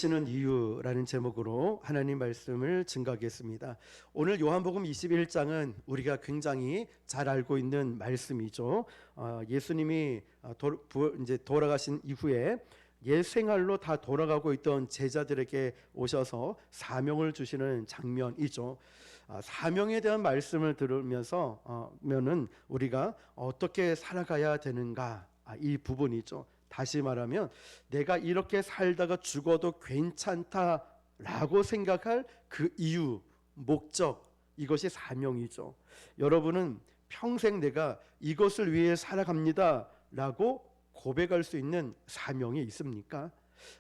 부르시는 이유라는 제목으로 하나님 말씀을 증거하겠습니다. 오늘 요한복음 21장은 우리가 굉장히 잘 알고 있는 말씀이죠. 예수님이 이제 돌아가신 이후에 옛 생활로 다 돌아가고 있던 제자들에게 오셔서 사명을 주시는 장면이죠. 사명에 대한 말씀을 들으면서 면은 우리가 어떻게 살아가야 되는가, 이 부분이죠. 다시 말하면 내가 이렇게 살다가 죽어도 괜찮다라고 생각할 그 이유, 목적, 이것이 사명이죠. 여러분은 평생 내가 이것을 위해 살아갑니다 라고 고백할 수 있는 사명이 있습니까?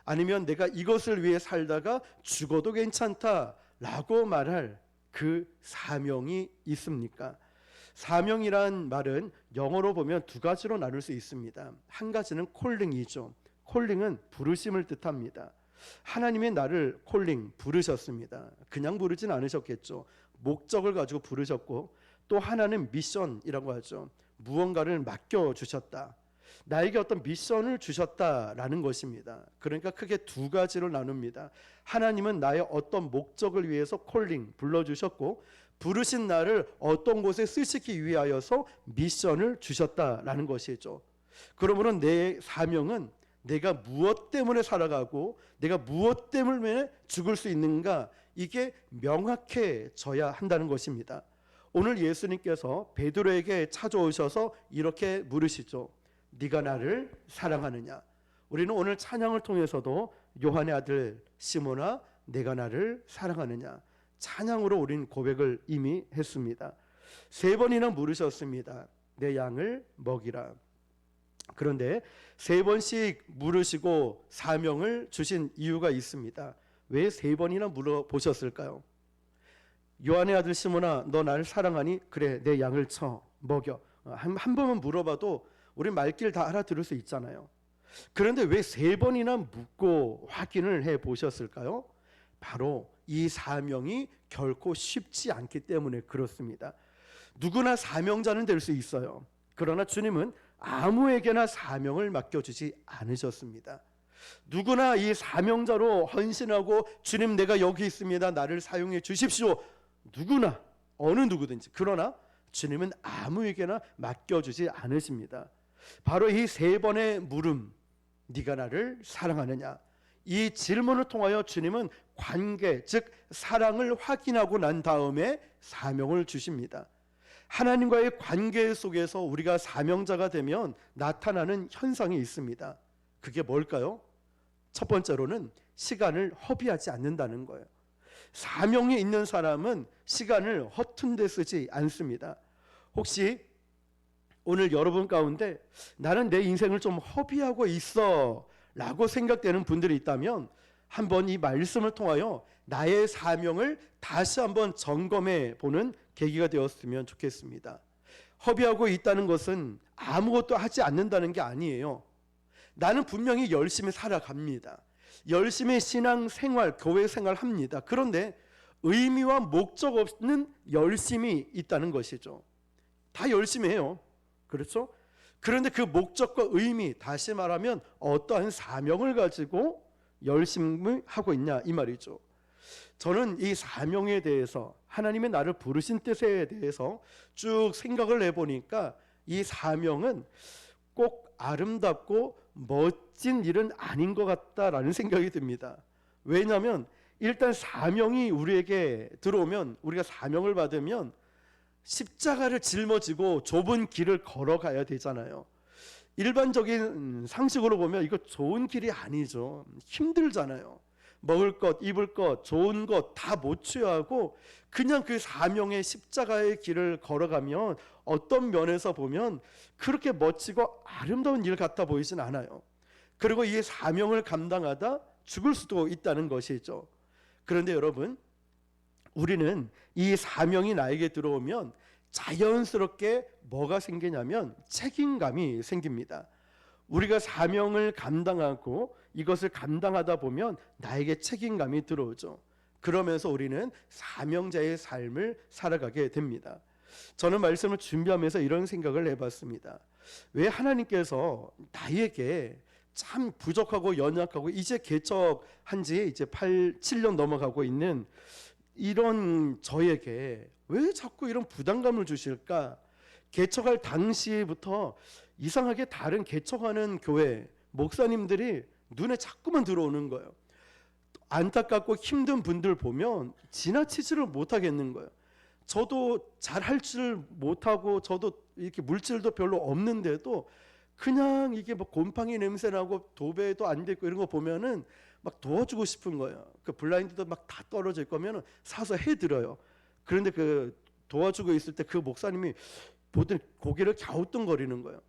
아니면 내가 이것을 위해 살다가 죽어도 괜찮다라고 말할 그 사명이 있습니까? 사명이란 말은 영어로 보면 두 가지로 나눌 수 있습니다. 한 가지는 콜링이죠. 콜링은 부르심을 뜻합니다. 하나님이 나를 부르셨습니다. 그냥 부르진 않으셨겠죠. 목적을 가지고 부르셨고, 또 하나는 미션이라고 하죠. 무언가를 맡겨주셨다. 나에게 어떤 미션을 주셨다라는 것입니다. 그러니까 크게 두 가지로 나눕니다. 하나님은 나의 어떤 목적을 위해서 불러주셨고, 부르신 나를 어떤 곳에 쓰시기 위하여서 미션을 주셨다라는 것이죠. 그러므로 내 사명은 내가 무엇 때문에 살아가고 내가 무엇 때문에 죽을 수 있는가, 이게 명확해져야 한다는 것입니다. 오늘 예수님께서 베드로에게 찾아오셔서 이렇게 물으시죠. 네가 나를 사랑하느냐? 우리는 오늘 찬양을 통해서도 요한의 아들 시몬아, 내가 나를 사랑하느냐? 찬양으로 우린 고백을 이미 했습니다. 3번이나 물으셨습니다. 내 양을 먹이라. 그런데 3번씩 물으시고 사명을 주신 이유가 있습니다. 왜 3번이나 물어보셨을까요? 요한의 아들 시몬아, 너 나를 사랑하니? 그래, 내 양을 쳐 먹여. 한 번만 물어봐도 우리 말귀를 다 알아들을 수 있잖아요. 그런데 왜 3번이나 묻고 확인을 해 보셨을까요? 바로 이 사명이 결코 쉽지 않기 때문에 그렇습니다. 누구나 사명자는 될 수 있어요. 그러나 주님은 아무에게나 사명을 맡겨주지 않으셨습니다. 누구나 이 사명자로 헌신하고 주님 내가 여기 있습니다, 나를 사용해 주십시오. 누구나, 어느 누구든지. 그러나 주님은 아무에게나 맡겨주지 않으십니다. 바로 이 3번의 물음, 네가 나를 사랑하느냐? 이 질문을 통하여 주님은 관계, 즉 사랑을 확인하고 난 다음에 사명을 주십니다. 하나님과의 관계 속에서 우리가 사명자가 되면 나타나는 현상이 있습니다. 그게 뭘까요? 첫 번째로는 시간을 허비하지 않는다는 거예요. 사명이 있는 사람은 시간을 허튼 데 쓰지 않습니다. 혹시 오늘 여러분 가운데 나는 내 인생을 좀 허비하고 있어 라고 생각되는 분들이 있다면 한번 이 말씀을 통하여 나의 사명을 다시 한번 점검해 보는 계기가 되었으면 좋겠습니다. 허비하고 있다는 것은 아무것도 하지 않는다는 게 아니에요. 나는 분명히 열심히 살아갑니다. 열심히 신앙생활, 교회생활 합니다. 그런데 의미와 목적 없는 열심이 있다는 것이죠. 다 열심히 해요. 그렇죠? 그런데 그 목적과 의미, 다시 말하면 어떠한 사명을 가지고 열심히 하고 있냐, 이 말이죠. 저는 이 사명에 대해서, 하나님의 나를 부르신 뜻에 대해서 쭉 생각을 해보니까 이 사명은 꼭 아름답고 멋진 일은 아닌 것 같다라는 생각이 듭니다. 왜냐하면 일단 사명이 우리에게 들어오면, 우리가 사명을 받으면 십자가를 짊어지고 좁은 길을 걸어가야 되잖아요. 일반적인 상식으로 보면 이거 좋은 길이 아니죠. 힘들잖아요. 먹을 것, 입을 것, 좋은 것 다 못 취하고 그냥 그 사명의 십자가의 길을 걸어가면 어떤 면에서 보면 그렇게 멋지고 아름다운 일 같아 보이진 않아요. 그리고 이 사명을 감당하다 죽을 수도 있다는 것이죠. 그런데 여러분, 우리는 이 사명이 나에게 들어오면 자연스럽게 뭐가 생기냐면 책임감이 생깁니다. 우리가 사명을 감당하고 이것을 감당하다 보면 나에게 책임감이 들어오죠. 그러면서 우리는 사명자의 삶을 살아가게 됩니다. 저는 말씀을 준비하면서 이런 생각을 해봤습니다. 왜 하나님께서 나에게 참 부족하고 연약하고 이제 개척한 지 이제 7년 넘어가고 있는 이런 저에게 왜 자꾸 이런 부담감을 주실까? 개척할 당시부터 이상하게 다른 개척하는 교회 목사님들이 눈에 자꾸만 들어오는 거예요. 안타깝고 힘든 분들 보면 지나치지를 못하겠는 거예요. 저도 잘할 줄 못하고 저도 이렇게 물질도 별로 없는데도 그냥 이게 뭐 곰팡이 냄새 나고 도배도 안 됐고 이런 거 보면은 막 도와주고 싶은 거예요. 그 블라인드도 막 다 떨어질 거면 사서 해드려요. 그런데 그 도와주고 있을 때 그 목사님이 보더니 고개를 갸우뚱거리는 거예요.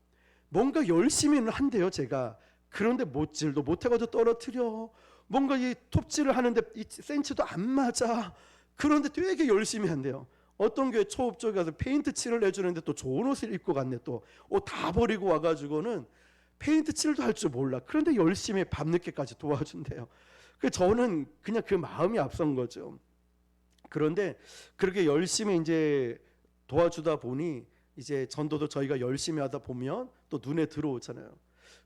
뭔가 열심히는 한대요, 제가. 그런데 못질도 못해가지고 떨어뜨려. 뭔가 이 톱질을 하는데 이 센치도 안 맞아. 그런데 되게 열심히 한대요. 어떤 교회 초업 쪽에 가서 페인트 칠을 해주는데 또 좋은 옷을 입고 갔네. 또 옷 다 버리고 와가지고는 페인트 칠도 할 줄 몰라. 그런데 열심히 밤늦게까지 도와준대요. 저는 그냥 그 마음이 앞선 거죠. 그런데 그렇게 열심히 이제 도와주다 보니 이제 전도도 저희가 열심히 하다 보면 또 눈에 들어오잖아요.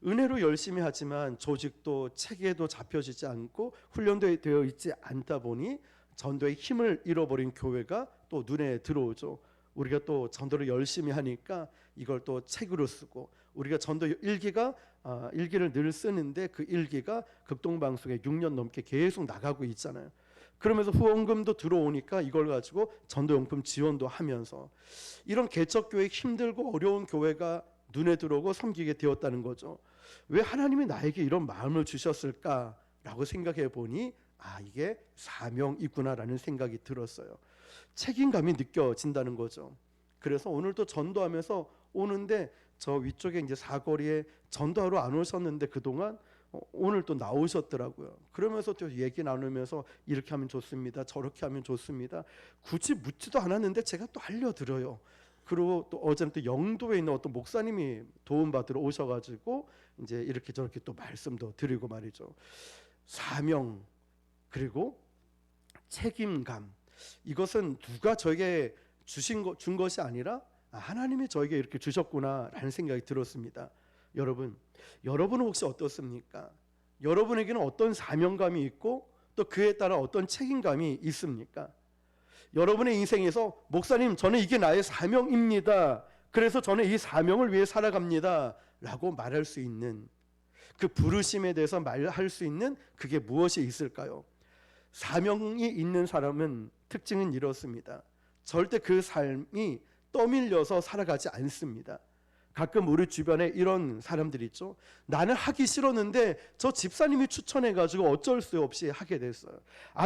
은혜로 열심히 하지만 조직도 체계도 잡혀지지 않고 훈련도 되어 있지 않다 보니 전도의 힘을 잃어버린 교회가 또 눈에 들어오죠. 우리가 또 전도를 열심히 하니까 이걸 또 책으로 쓰고 우리가 전도 일기를 늘 쓰는데 그 일기가 극동방송에 6년 넘게 계속 나가고 있잖아요. 그러면서 후원금도 들어오니까 이걸 가지고 전도용품 지원도 하면서 이런 개척교회 힘들고 어려운 교회가 눈에 들어오고 섬기게 되었다는 거죠. 왜 하나님이 나에게 이런 마음을 주셨을까라고 생각해 보니 이게 사명이구나라는 생각이 들었어요. 책임감이 느껴진다는 거죠. 그래서 오늘도 전도하면서 오는데 저 위쪽에 이제 사거리에 전도하러 안 오셨는데 그동안 오늘 또 나오셨더라고요. 그러면서 또 얘기 나누면서 이렇게 하면 좋습니다. 저렇게 하면 좋습니다. 굳이 묻지도 않았는데 제가 또 알려드려요. 그리고 또 어제는 또 영도에 있는 어떤 목사님이 도움받으러 오셔가지고 이제 이렇게 저렇게 또 말씀도 드리고 말이죠. 사명 그리고 책임감, 이것은 누가 저에게 준 것이 아니라 하나님이 저에게 이렇게 주셨구나라는 생각이 들었습니다. 여러분은 혹시 어떻습니까? 여러분에게는 어떤 사명감이 있고 또 그에 따라 어떤 책임감이 있습니까? 여러분의 인생에서 목사님 저는 이게 나의 사명입니다. 그래서 저는 이 사명을 위해 살아갑니다 라고 말할 수 있는 그 부르심에 대해서 말할 수 있는 그게 무엇이 있을까요? 사명이 있는 사람은 특징은 이렇습니다. 절대 그 삶이 떠밀려서 살아가지 않습니다. 가끔 우리 주변에 이런 사람들이 있죠. 나는 하기 싫었는데 저 집사님이 추천해가지고 어쩔 수 없이 하게 됐어요.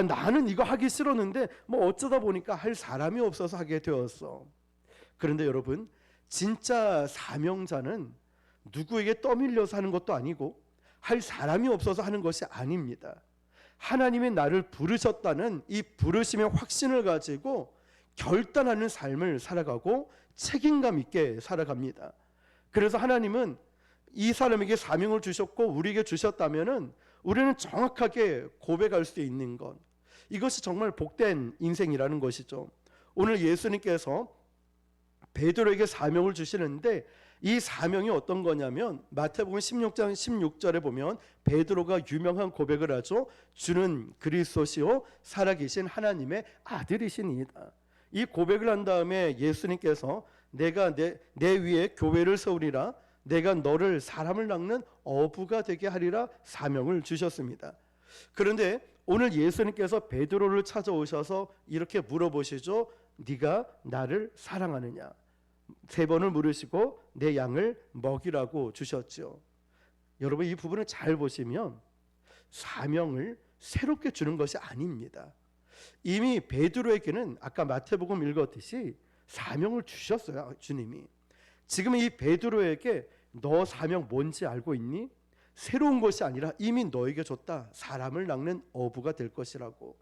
나는 이거 하기 싫었는데 뭐 어쩌다 보니까 할 사람이 없어서 하게 되었어. 그런데 여러분, 진짜 사명자는 누구에게 떠밀려서 하는 것도 아니고 할 사람이 없어서 하는 것이 아닙니다. 하나님이 나를 부르셨다는 이 부르심의 확신을 가지고 결단하는 삶을 살아가고 책임감 있게 살아갑니다. 그래서 하나님은 이 사람에게 사명을 주셨고 우리에게 주셨다면은 우리는 정확하게 고백할 수 있는 것, 이것이 정말 복된 인생이라는 것이죠. 오늘 예수님께서 베드로에게 사명을 주시는데 이 사명이 어떤 거냐면 마태복음 16장 16절에 보면 베드로가 유명한 고백을 하죠. 주는 그리스도시요 살아계신 하나님의 아들이시니이다. 이 고백을 한 다음에 예수님께서 내가 내 위에 교회를 세우리라, 내가 너를 사람을 낚는 어부가 되게 하리라 사명을 주셨습니다. 그런데 오늘 예수님께서 베드로를 찾아오셔서 이렇게 물어보시죠. 네가 나를 사랑하느냐? 3번을 물으시고 내 양을 먹이라고 주셨죠. 여러분, 이 부분을 잘 보시면 사명을 새롭게 주는 것이 아닙니다. 이미 베드로에게는 아까 마태복음 읽었듯이 사명을 주셨어요. 주님이. 지금 이 베드로에게 너 사명 뭔지 알고 있니? 새로운 것이 아니라 이미 너에게 줬다. 사람을 낚는 어부가 될 것이라고.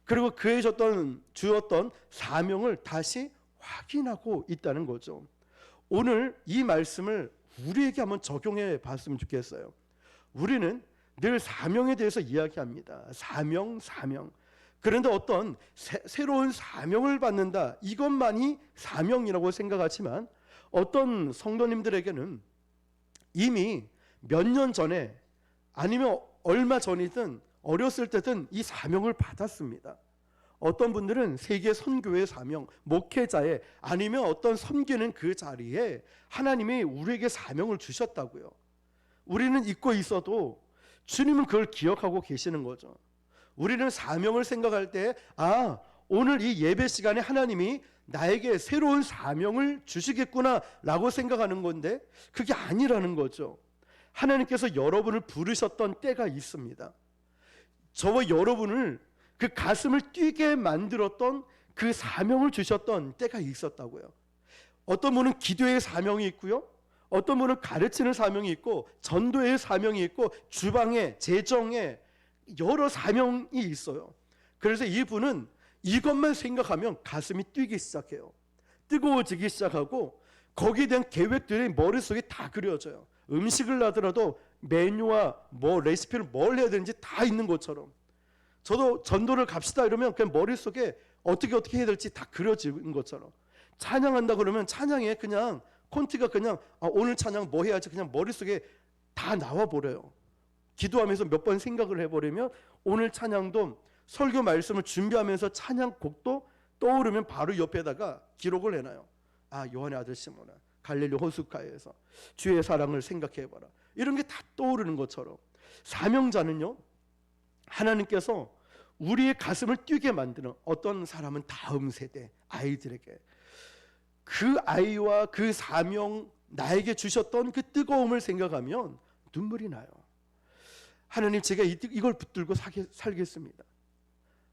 그리고 그에 주었던 사명을 다시 확인하고 있다는 거죠. 오늘 이 말씀을 우리에게 한번 적용해 봤으면 좋겠어요. 우리는 늘 사명에 대해서 이야기합니다. 사명. 그런데 어떤 새로운 사명을 받는다, 이것만이 사명이라고 생각하지만 어떤 성도님들에게는 이미 몇 년 전에 아니면 얼마 전이든 어렸을 때든 이 사명을 받았습니다. 어떤 분들은 세계 선교의 사명, 목회자의, 아니면 어떤 섬기는 그 자리에 하나님이 우리에게 사명을 주셨다고요. 우리는 잊고 있어도 주님은 그걸 기억하고 계시는 거죠. 우리는 사명을 생각할 때 오늘 이 예배 시간에 하나님이 나에게 새로운 사명을 주시겠구나 라고 생각하는 건데 그게 아니라는 거죠. 하나님께서 여러분을 부르셨던 때가 있습니다. 저와 여러분을 그 가슴을 뛰게 만들었던 그 사명을 주셨던 때가 있었다고요. 어떤 분은 기도의 사명이 있고요, 어떤 분은 가르치는 사명이 있고, 전도의 사명이 있고, 주방에, 재정에 여러 사명이 있어요. 그래서 이분은 이것만 생각하면 가슴이 뛰기 시작해요. 뜨거워지기 시작하고 거기에 대한 계획들이 머릿속에 다 그려져요. 음식을 하더라도 메뉴와 레시피를 뭘 해야 되는지 다 있는 것처럼. 저도 전도를 갑시다 이러면 그냥 머릿속에 어떻게 해야 될지 다 그려지는 것처럼. 찬양한다 그러면 찬양에 그냥 콘티가 그냥 오늘 찬양 뭐 해야지 그냥 머릿속에 다 나와버려요. 기도하면서 몇 번 생각을 해버리면 오늘 찬양도 설교 말씀을 준비하면서 찬양곡도 떠오르면 바로 옆에다가 기록을 해놔요. 요한의 아들 시몬아, 갈릴리 호숫가에서 주의 사랑을 생각해봐라. 이런 게 다 떠오르는 것처럼 사명자는요, 하나님께서 우리의 가슴을 뛰게 만드는, 어떤 사람은 다음 세대 아이들에게 그 아이와 그 사명, 나에게 주셨던 그 뜨거움을 생각하면 눈물이 나요. 하나님, 제가 이걸 붙들고 살겠습니다.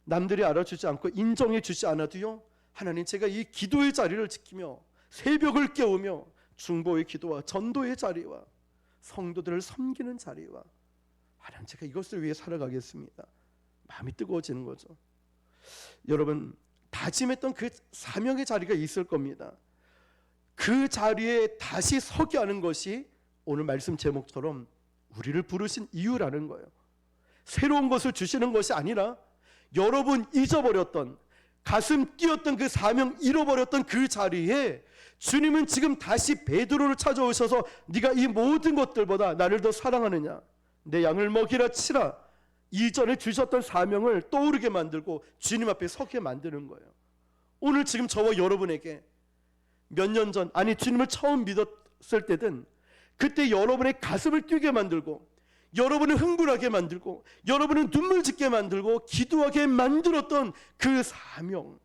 남들이 알아주지 않고 인정해 주지 않아도요, 하나님, 제가 이 기도의 자리를 지키며 새벽을 깨우며 중보의 기도와 전도의 자리와 성도들을 섬기는 자리와 하나님, 제가 이것을 위해 살아가겠습니다. 마음이 뜨거워지는 거죠. 여러분, 다짐했던 그 사명의 자리가 있을 겁니다. 그 자리에 다시 서게 하는 것이 오늘 말씀 제목처럼 우리를 부르신 이유라는 거예요. 새로운 것을 주시는 것이 아니라 여러분 잊어버렸던, 가슴 뛰었던 그 사명 잃어버렸던 그 자리에 주님은 지금 다시 베드로를 찾아오셔서 네가 이 모든 것들보다 나를 더 사랑하느냐, 내 양을 먹이라 치라, 이전에 주셨던 사명을 떠오르게 만들고 주님 앞에 서게 만드는 거예요. 오늘 지금 저와 여러분에게 몇 년 전, 주님을 처음 믿었을 때든 그때 여러분의 가슴을 뛰게 만들고 여러분을 흥분하게 만들고 여러분을 눈물 짓게 만들고 기도하게 만들었던 그 사명,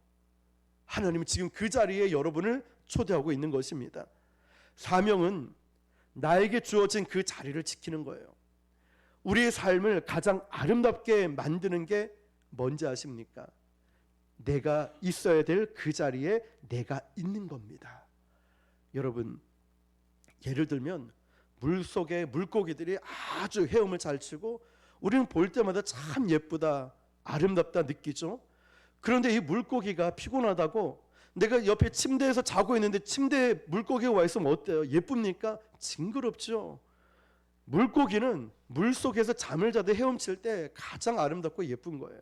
하나님은 지금 그 자리에 여러분을 초대하고 있는 것입니다. 사명은 나에게 주어진 그 자리를 지키는 거예요. 우리의 삶을 가장 아름답게 만드는 게 뭔지 아십니까? 내가 있어야 될 그 자리에 내가 있는 겁니다. 여러분, 예를 들면 물속에 물고기들이 아주 헤엄을 잘 치고 우리는 볼 때마다 참 예쁘다, 아름답다 느끼죠. 그런데 이 물고기가 피곤하다고 내가 옆에 침대에서 자고 있는데 침대에 물고기가 와 있으면 어때요? 예쁩니까? 징그럽죠. 물고기는 물속에서 잠을 자도 헤엄칠 때 가장 아름답고 예쁜 거예요.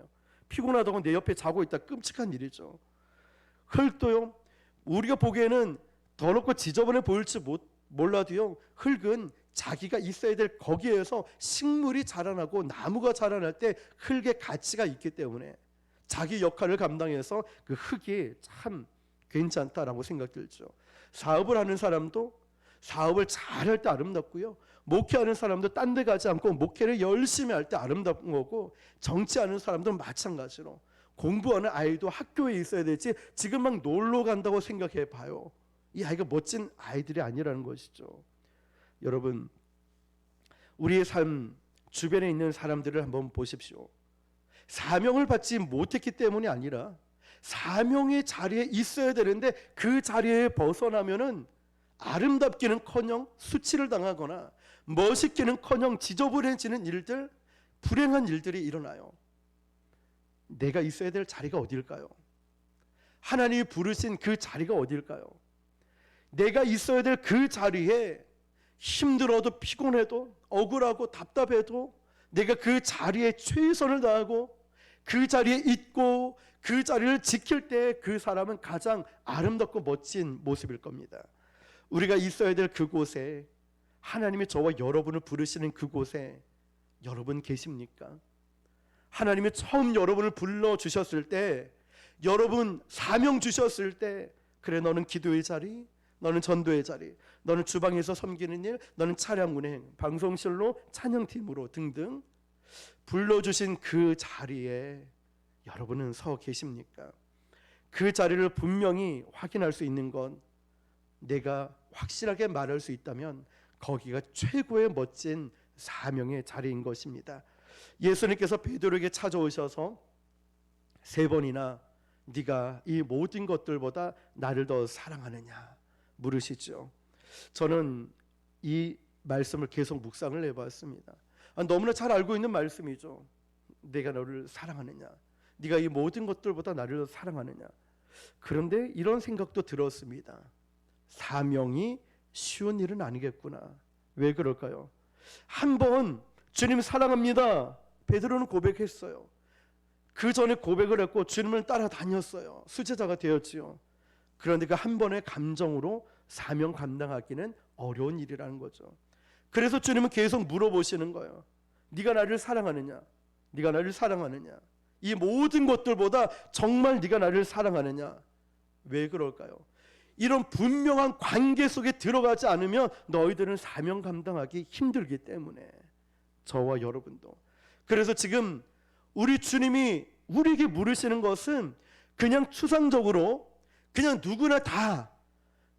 피곤하다고 내 옆에 자고 있다, 끔찍한 일이죠. 흙도요, 우리가 보기에는 더럽고 지저분해 보일지 몰라도요, 흙은 자기가 있어야 될 거기에서 식물이 자라나고 나무가 자라날 때 흙의 가치가 있기 때문에 자기 역할을 감당해서 그 흙이 참 괜찮다라고 생각 들죠. 사업을 하는 사람도 사업을 잘할 때 아름답고요, 목회하는 사람도 딴 데 가지 않고 목회를 열심히 할 때 아름다운 거고, 정치하는 사람도 마찬가지로 공부하는 아이도 학교에 있어야 되지 지금 막 놀러 간다고 생각해 봐요. 이 아이가 멋진 아이들이 아니라는 것이죠. 여러분, 우리의 삶 주변에 있는 사람들을 한번 보십시오. 사명을 받지 못했기 때문이 아니라 사명의 자리에 있어야 되는데 그 자리에 벗어나면은 아름답기는커녕 수치를 당하거나 멋있기는커녕 지저분해지는 일들, 불행한 일들이 일어나요. 내가 있어야 될 자리가 어딜까요? 하나님이 부르신 그 자리가 어딜까요? 내가 있어야 될 그 자리에 힘들어도 피곤해도 억울하고 답답해도 내가 그 자리에 최선을 다하고 그 자리에 있고 그 자리를 지킬 때 그 사람은 가장 아름답고 멋진 모습일 겁니다. 우리가 있어야 될 그곳에, 하나님이 저와 여러분을 부르시는 그곳에 여러분 계십니까? 하나님이 처음 여러분을 불러주셨을 때, 여러분 사명 주셨을 때, 그래 너는 기도의 자리, 너는 전도의 자리, 너는 주방에서 섬기는 일, 너는 차량 운행, 방송실로 찬양팀으로 등등 불러주신 그 자리에 여러분은 서 계십니까? 그 자리를 분명히 확인할 수 있는 건, 내가 확실하게 말할 수 있다면 거기가 최고의 멋진 사명의 자리인 것입니다. 예수님께서 베드로에게 찾아오셔서 3번이나 네가 이 모든 것들보다 나를 더 사랑하느냐 물으시죠. 저는 이 말씀을 계속 묵상을 해봤습니다. 너무나 잘 알고 있는 말씀이죠. 내가 너를 사랑하느냐, 네가 이 모든 것들보다 나를 더 사랑하느냐. 그런데 이런 생각도 들었습니다. 사명이 쉬운 일은 아니겠구나. 왜 그럴까요? 한번 주님 사랑합니다 베드로는 고백했어요. 그 전에 고백을 했고 주님을 따라다녔어요. 수제자가 되었지요. 그런데 그 한 번의 감정으로 사명 감당하기는 어려운 일이라는 거죠. 그래서 주님은 계속 물어보시는 거예요. 네가 나를 사랑하느냐? 네가 나를 사랑하느냐? 이 모든 것들보다 정말 네가 나를 사랑하느냐? 왜 그럴까요? 이런 분명한 관계 속에 들어가지 않으면 너희들은 사명 감당하기 힘들기 때문에, 저와 여러분도. 그래서 지금 우리 주님이 우리에게 물으시는 것은 그냥 추상적으로 그냥 누구나 다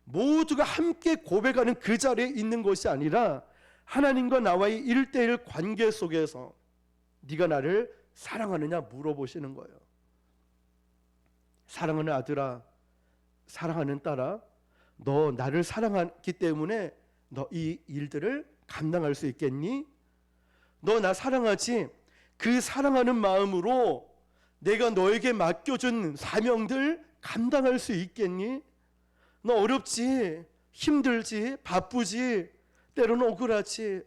모두가 함께 고백하는 그 자리에 있는 것이 아니라, 하나님과 나와의 1:1 관계 속에서 네가 나를 사랑하느냐 물어보시는 거예요. 사랑하는 아들아, 사랑하는 딸아, 너 나를 사랑하기 때문에 너 이 일들을 감당할 수 있겠니? 너 나 사랑하지? 그 사랑하는 마음으로 내가 너에게 맡겨준 사명들 감당할 수 있겠니? 너 어렵지, 힘들지, 바쁘지, 때로는 억울하지,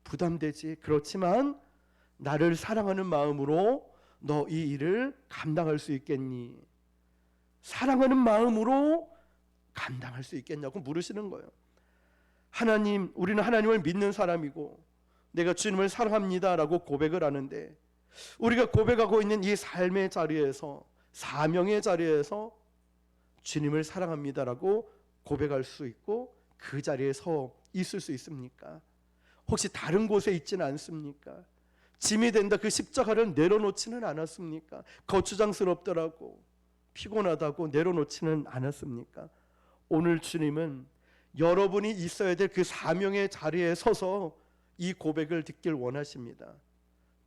부담되지. 그렇지만 나를 사랑하는 마음으로 너 이 일을 감당할 수 있겠니? 사랑하는 마음으로 감당할 수 있겠냐고 물으시는 거예요. 하나님, 우리는 하나님을 믿는 사람이고 내가 주님을 사랑합니다라고 고백을 하는데, 우리가 고백하고 있는 이 삶의 자리에서, 사명의 자리에서 주님을 사랑합니다라고 고백할 수 있고 그 자리에 서 있을 수 있습니까? 혹시 다른 곳에 있지는 않습니까? 짐이 된다 그 십자가를 내려놓지는 않았습니까? 거추장스럽더라고, 피곤하다고 내려놓지는 않았습니까? 오늘 주님은 여러분이 있어야 될 그 사명의 자리에 서서 이 고백을 듣길 원하십니다.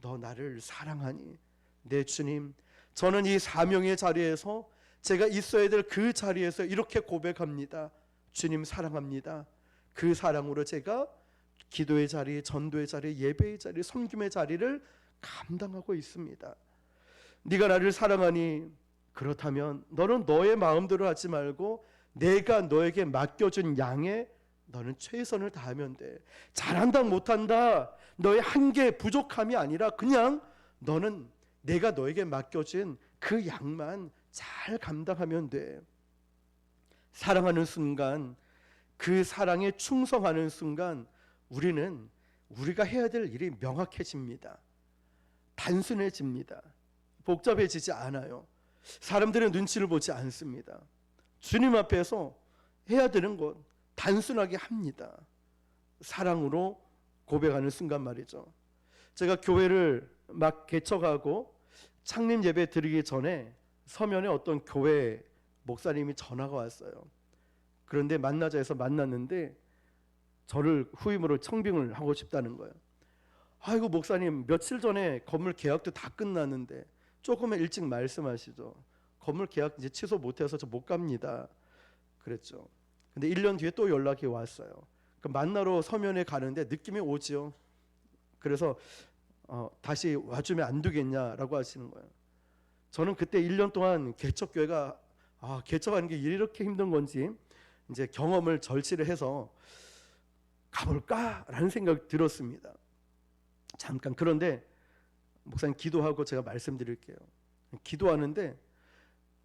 너 나를 사랑하니? 네 주님, 저는 이 사명의 자리에서, 제가 있어야 될 그 자리에서 이렇게 고백합니다. 주님 사랑합니다. 그 사랑으로 제가 기도의 자리, 전도의 자리, 예배의 자리, 섬김의 자리를 감당하고 있습니다. 네가 나를 사랑하니? 그렇다면 너는 너의 마음대로 하지 말고 내가 너에게 맡겨준 양에 너는 최선을 다하면 돼. 잘한다 못한다, 너의 한계 부족함이 아니라 그냥 너는 내가 너에게 맡겨진 그 양만 잘 감당하면 돼. 사랑하는 순간, 그 사랑에 충성하는 순간 우리는 우리가 해야 될 일이 명확해집니다. 단순해집니다. 복잡해지지 않아요. 사람들의 눈치를 보지 않습니다. 주님 앞에서 해야 되는 것 단순하게 합니다. 사랑으로 고백하는 순간 말이죠. 제가 교회를 막 개척하고 창립 예배 드리기 전에 서면에 어떤 교회 목사님이 전화가 왔어요. 그런데 만나자 해서 만났는데 저를 후임으로 청빙을 하고 싶다는 거예요. 아이고 목사님, 며칠 전에 건물 계약도 다 끝났는데 조금만 일찍 말씀하시죠. 건물 계약 이제 취소 못해서 저 못 갑니다 그랬죠. 근데 1년 뒤에 또 연락이 왔어요. 그 만나러 서면에 가는데 느낌이 오지요. 그래서 다시 와주면 안 되겠냐라고 하시는 거예요. 저는 그때 1년 동안 개척교회가 개척하는 게 이렇게 힘든 건지 이제 경험을 절치를 해서 가볼까라는 생각이 들었습니다. 잠깐. 그런데 목사님 기도하고 제가 말씀드릴게요. 기도하는데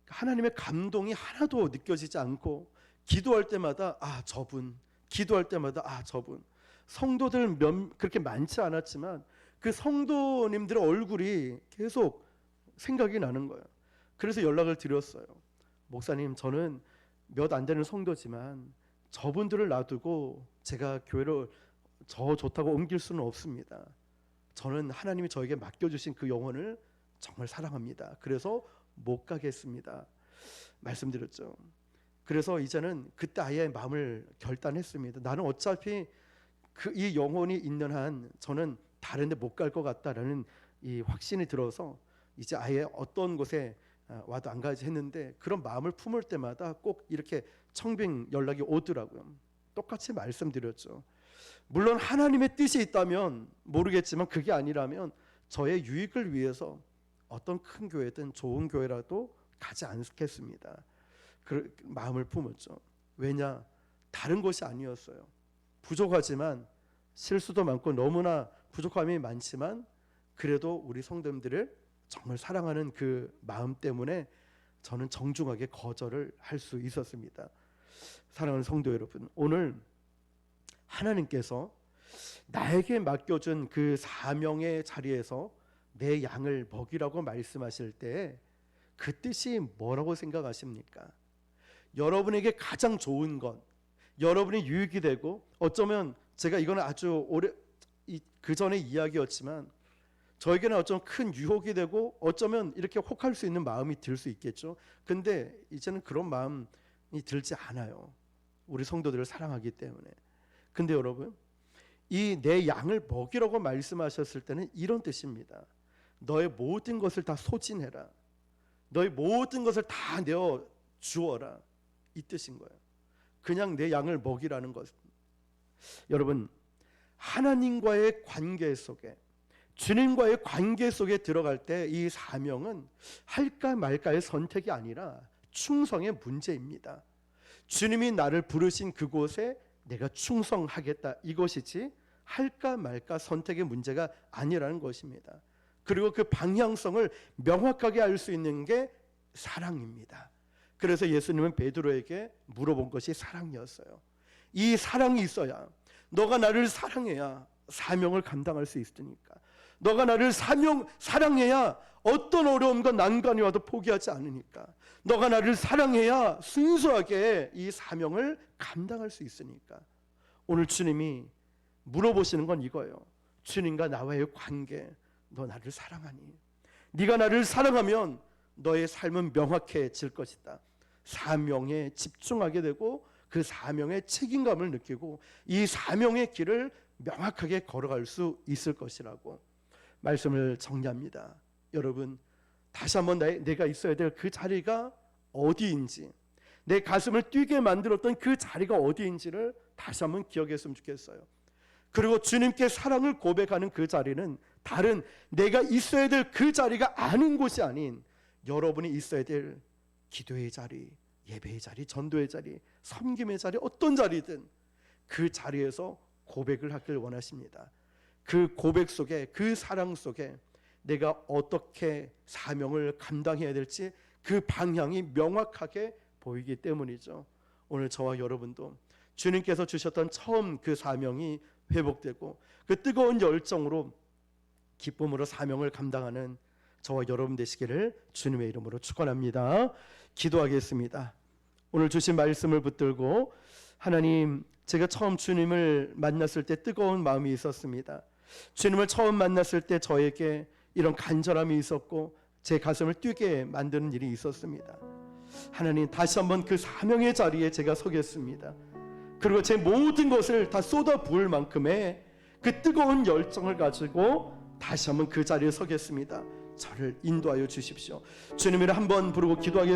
하나님의 감동이 하나도 느껴지지 않고, 기도할 때마다 저분, 기도할 때마다 저분. 성도들 그렇게 많지 않았지만 그 성도님들의 얼굴이 계속 생각이 나는 거예요. 그래서 연락을 드렸어요. 목사님, 저는 몇 안 되는 성도지만 저분들을 놔두고 제가 교회를 저 좋다고 옮길 수는 없습니다. 저는 하나님이 저에게 맡겨주신 그 영혼을 정말 사랑합니다. 그래서 못 가겠습니다. 말씀드렸죠. 그래서 이제는 그때 아예 마음을 결단했습니다. 나는 어차피 이 영혼이 있는 한 저는 다른 데 못 갈 것 같다라는 이 확신이 들어서 이제 아예 어떤 곳에 와도 안 가지 했는데, 그런 마음을 품을 때마다 꼭 이렇게 청빙 연락이 오더라고요. 똑같이 말씀드렸죠. 물론 하나님의 뜻이 있다면 모르겠지만 그게 아니라면 저의 유익을 위해서 어떤 큰 교회든 좋은 교회라도 가지 않겠습니다. 그 마음을 품었죠. 왜냐? 다른 것이 아니었어요. 부족하지만 실수도 많고 너무나 부족함이 많지만 그래도 우리 성도님들을 정말 사랑하는 그 마음 때문에 저는 정중하게 거절을 할 수 있었습니다. 사랑하는 성도 여러분, 오늘 하나님께서 나에게 맡겨준 그 사명의 자리에서 내 양을 먹이라고 말씀하실 때 그 뜻이 뭐라고 생각하십니까? 여러분에게 가장 좋은 것, 여러분이 유익이 되고, 어쩌면 제가 이거는 아주 오래 그 전의 이야기였지만 저에게는 어쩌면 큰 유혹이 되고 어쩌면 이렇게 혹할 수 있는 마음이 들 수 있겠죠. 근데 이제는 그런 마음이 들지 않아요. 우리 성도들을 사랑하기 때문에. 근데 여러분, 이 내 양을 먹이라고 말씀하셨을 때는 이런 뜻입니다. 너의 모든 것을 다 소진해라. 너의 모든 것을 다 내어 주어라. 이 뜻인 거예요. 그냥 내 양을 먹이라는 것. 여러분, 하나님과의 관계 속에, 주님과의 관계 속에 들어갈 때 이 사명은 할까 말까의 선택이 아니라 충성의 문제입니다. 주님이 나를 부르신 그곳에 내가 충성하겠다, 이것이지 할까 말까 선택의 문제가 아니라는 것입니다. 그리고 그 방향성을 명확하게 알 수 있는 게 사랑입니다. 그래서 예수님은 베드로에게 물어본 것이 사랑이었어요. 이 사랑이 있어야, 너가 나를 사랑해야 사명을 감당할 수 있으니까, 너가 나를 사랑해야 어떤 어려움과 난관이 와도 포기하지 않으니까, 너가 나를 사랑해야 순수하게 이 사명을 감당할 수 있으니까. 오늘 주님이 물어보시는 건 이거예요. 주님과 나와의 관계, 너 나를 사랑하니? 네가 나를 사랑하면 너의 삶은 명확해질 것이다. 사명에 집중하게 되고 그 사명의 책임감을 느끼고 이 사명의 길을 명확하게 걸어갈 수 있을 것이라고 말씀을 정리합니다. 여러분, 다시 한번 내가 있어야 될 그 자리가 어디인지, 내 가슴을 뛰게 만들었던 그 자리가 어디인지를 다시 한번 기억했으면 좋겠어요. 그리고 주님께 사랑을 고백하는 그 자리는 다른 내가 있어야 될 그 자리가 아닌 곳이 아닌 여러분이 있어야 될 기도의 자리, 예배의 자리, 전도의 자리, 섬김의 자리, 어떤 자리든 그 자리에서 고백을 하길 원하십니다. 그 고백 속에, 그 사랑 속에 내가 어떻게 사명을 감당해야 될지 그 방향이 명확하게 보이기 때문이죠. 오늘 저와 여러분도 주님께서 주셨던 처음 그 사명이 회복되고 그 뜨거운 열정으로 기쁨으로 사명을 감당하는 저와 여러분 되시기를 주님의 이름으로 축원합니다. 기도하겠습니다. 오늘 주신 말씀을 붙들고, 하나님, 제가 처음 주님을 만났을 때 뜨거운 마음이 있었습니다. 주님을 처음 만났을 때 저에게 이런 간절함이 있었고 제 가슴을 뛰게 만드는 일이 있었습니다. 하나님, 다시 한번 그 사명의 자리에 제가 서겠습니다. 그리고 제 모든 것을 다 쏟아부을 만큼의 그 뜨거운 열정을 가지고 다시 한번 그 자리에 서겠습니다. 저를 인도하여 주십시오. 주님을 한번 부르고 기도하겠습니다.